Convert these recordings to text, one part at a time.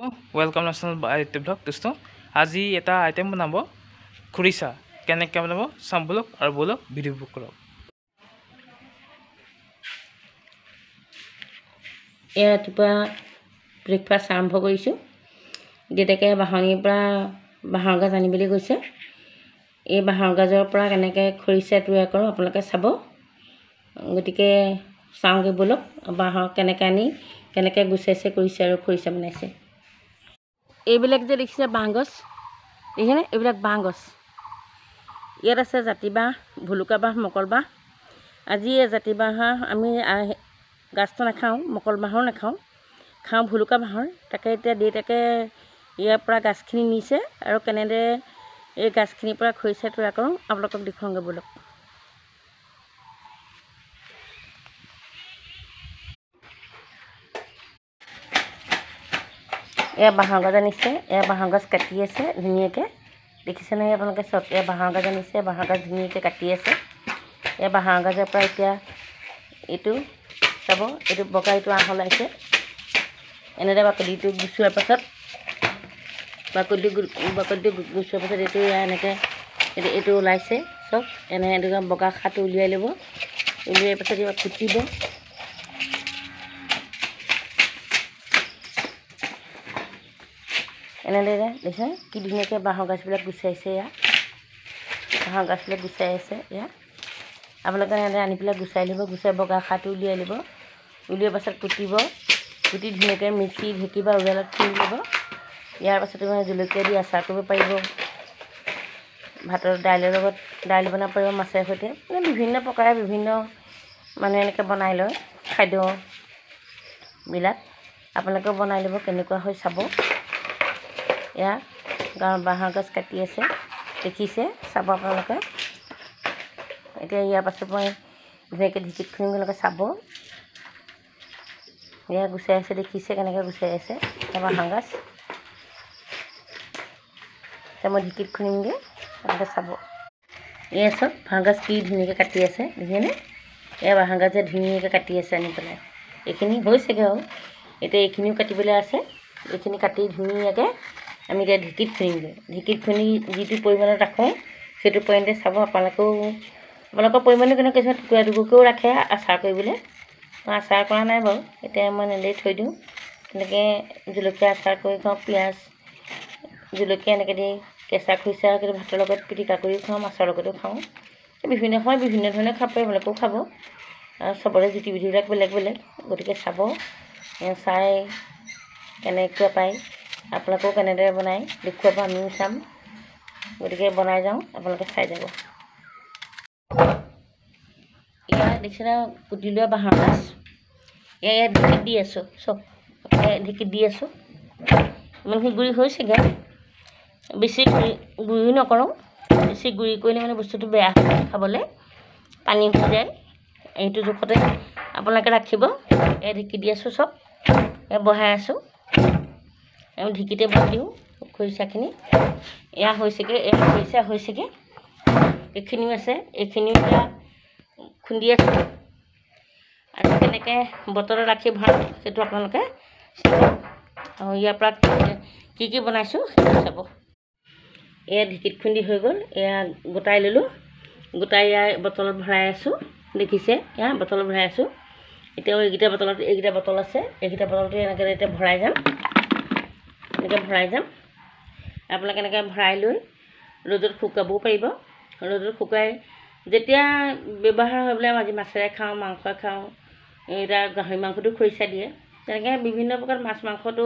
Welcome national Aditya blog दोस्तों आज এটা आइटम बनाब खुरिसा केनेके बनाब चाम बोलक और बोलक भिडिओ बुक करक रातिपुৱা ब्रेकफास्ट आरम्भ কৰিছোঁ। দেউতাকে বাহনীৰ পৰা বাঁহৰ গাজ আনিবলৈ গৈছে। এই বাঁহৰ গাজৰ পৰা কেনেকৈ খৰিচা তৈয়াৰ কৰোঁ আপোনালোকে চাব। গতিকে চাওঁগৈ বলক বাঁহৰ কেনেকৈ আনি কেনেকৈ গুচাইছে কৰিছে আৰু খৰিচা বনাইছে। এইবিলাক যে দেখিছে বাঁহগছ দেখিছেনে? এইবিলাক বাঁহগছ। ইয়াত আছে জাতি বাঁহ, ভুলুকা বাঁহ, মকল বাঁহ। আজি এই জাতি বাঁহৰ আমি গাছটো নাখাওঁ, মকল বাঁহৰ নাখাওঁ, খাওঁ ভুলুকা বাঁহৰ। তাকে এতিয়া দেউতাকে ইয়াৰ পৰা গাছখিনি নিছে আৰু কেনেদৰে এই গাছখিনিৰ পৰা খৰিচা তৈয়াৰ কৰোঁ আপোনালোকক দেখুৱাওঁগৈ বলক। এয়া বাঁহৰ গাজ আনিছে, এয়া বাঁহৰ গাজ কাটি আছে ধুনীয়াকৈ। দেখিছে নহয় আপোনালোকে চব। এয়া বাঁহৰ গাজ আনিছে, বাঁহৰ গাজ ধুনীয়াকৈ কাটি আছে। এয়া বাঁহৰ গাজৰ পৰা এতিয়া এইটো চাব, এইটো বগা এইটো আঁহ ওলাইছে। এনেদৰে বাকলিটো গুচোৱাৰ পাছত বাকলিটো গুচোৱাৰ পাছত এইটো এনেকৈ এইটো ওলাইছে চব। এনেকৈ বগা খাটো উলিয়াই ল'ব। উলিয়াই পাছত এবাৰ কুটিব। এনেদৰে দেখিছে কি ধুনীয়াকৈ বাঁহৰ গাছবিলাক গুচাইছে। এয়া বাঁহৰ গাছবিলাক গুচাই আছে। এয়া আপোনালোকে এনেদৰে আনি পেলাই গুচাই ল'ব। গুচাই বগা খাটো উলিয়াই ল'ব। উলিওৱাৰ পাছত কুটিব। কুটি ধুনীয়াকৈ মিক্সি ঢেঁকী বা উজালত খুন্দি ল'ব। ইয়াৰ পাছতে মানে জলকীয়া দি আচাৰ কৰিব পাৰিব। ভাতৰ দাইলৰ লগত দাইল বনাব পাৰিব, মাছেৰে সৈতে। মানে বিভিন্ন প্ৰকাৰে বিভিন্ন মানুহে এনেকৈ বনাই লয় খাদ্যবিলাক। আপোনালোকেও বনাই ল'ব, কেনেকুৱা হয় চাব। এয়া বাঁহৰ গাজ কাটি আছে দেখিছে, চাব আপোনালোকে। এতিয়া ইয়াৰ পাছত মই ধুনীয়াকৈ ঢেঁকীত খুন্দিবলৈকে চাব। এয়া গুচাই আছে দেখিছে কেনেকৈ গুচাই আছে বাঁহৰ গাজ। এতিয়া মই ঢেঁকীত খুন্দিমগৈ, এনেকৈ চাব। এয়া চব বাঁহৰ গাজ কি ধুনীয়াকৈ কাটি আছে দেখিছেনে? এয়া বাঁহৰ গাজে ধুনীয়াকৈ কাটি আছে আনি পেলাই। এইখিনি হৈছেগৈ আৰু এতিয়া এইখিনিও কাটিবলৈ আছে। এইখিনি কাটি ধুনীয়াকৈ আমি এতিয়া ঢেঁকীত খুন্দিমগৈ। ঢেঁকীত খুন্দি যিটো পৰিমাণত ৰাখোঁ সেইটো পৰিমাণতে চাব। আপোনালোকৰ পৰিমাণটো কেনেকৈ কিছুমান টুকুৰা টুকুৰকৈও ৰাখে আচাৰ কৰিবলৈ। মই আচাৰ কৰা নাই বাৰু, এতিয়া মই এনেদৰেই থৈ দিওঁ। তেনেকৈ জলকীয়া আচাৰ কৰি খাওঁ, পিঁয়াজ জলকীয়া এনেকৈ দি কেঁচা খৰিচা কিন্তু ভাতৰ লগত পিটিকা কৰিও খাওঁ, মাছৰ লগতো খাওঁ। বিভিন্ন সময়ত বিভিন্ন ধৰণে খাব পাৰি, আপোনালোকেও খাব। আৰু চবৰে জুতি বিধিবিলাক বেলেগ বেলেগ। গতিকে চাব, চাই কেনেকুৱা পায় আপোনালোকেও কেনেদৰে বনাই দেখুৱাব, আমিও চাম। গতিকে বনাই যাওঁ, আপোনালোকে চাই যাব। এয়া দেখিছেনে কুটি লোৱা বাঁহৰ গাজ। এয়া ঢেঁকীত দি আছোঁ চব, ঢেঁকীত দি আছোঁ। ইমানখিনি গুড়ি হৈছেগৈ। বেছি গুড়ি নকৰোঁ, বেছি গুড়ি কৰিলে মানে বস্তুটো বেয়া হয় খাবলৈ, পানী হৈ যায়। এইটো জোখতে আপোনালোকে ৰাখিব। এয়া ঢেঁকীত দি আছোঁ চব, এয়া বহাই আছোঁ। আমি ঢেঁকীতে বহাই দিওঁ খৰিচাখিনি। এয়া হৈছেগৈ, এয়া খৰিচা হৈছেগৈ। এইখিনিও আছে, এইখিনিও এয়া খুন্দি আছোঁ। আৰু কেনেকৈ বটলত ৰাখি ভৰাওঁ সেইটো আপোনালোকে চাব। আৰু ইয়াৰ পৰা কি কি বনাইছোঁ সেইটো চাব। এয়া ঢেঁকীত খুন্দি হৈ গ'ল। এয়া গোটাই ল'লোঁ। গোটাই এয়া বটলত ভৰাই আছোঁ দেখিছে। এয়া বটলত ভৰাই আছোঁ। এতিয়াও এইকেইটা বটল আছে। এইকেইটা বটলতে এনেকৈ এতিয়া ভৰাই যাম। এনেকৈ ভৰাই যাম। আপোনালোকে এনেকৈ ভৰাই লৈ ৰ'দত শুকাবও পাৰিব। ৰ'দত শুকাই যেতিয়া ব্যৱহাৰ হয় বোলে আজি মাছেৰে খাওঁ, মাংসই খাওঁ, এতিয়া গাহৰি মাংসটো খৰিচা দিয়ে। তেনেকৈ বিভিন্ন প্ৰকাৰ মাছ মাংসটো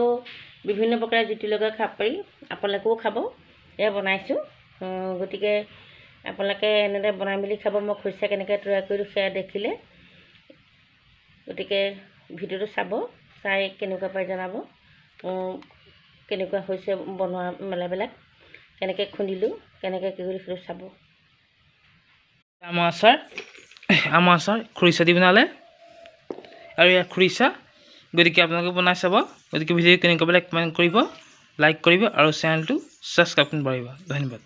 বিভিন্ন প্ৰকাৰে জুতি লগাই খাব পাৰি। আপোনালোকেও খাব। এয়া বনাইছোঁ। গতিকে আপোনালোকে এনেদৰে বনাই মেলি খাব। মই খৰিচা কেনেকৈ তৈয়াৰ কৰিলোঁ সেয়া দেখিলে। গতিকে ভিডিঅ'টো চাব, চাই কেনেকুৱা পাই জনাব। কেনেকুৱা হৈছে বনোৱা মেলাবিলাক, কেনেকৈ খুন্দিলোঁ, কেনেকৈ কি কৰিলোঁ সেইটো চাব। আমৰ আচাৰ খৰিচা দি বনালে আৰু ইয়াৰ খৰিচা। গতিকে আপোনালোকে বনাই চাব। গতিকে ভিডিঅ' কেনেকুৱা পালে কমেণ্ট কৰিব, লাইক কৰিব আৰু চেনেলটো ছাবস্ক্ৰাইব কৰিব পাৰিব। ধন্যবাদ।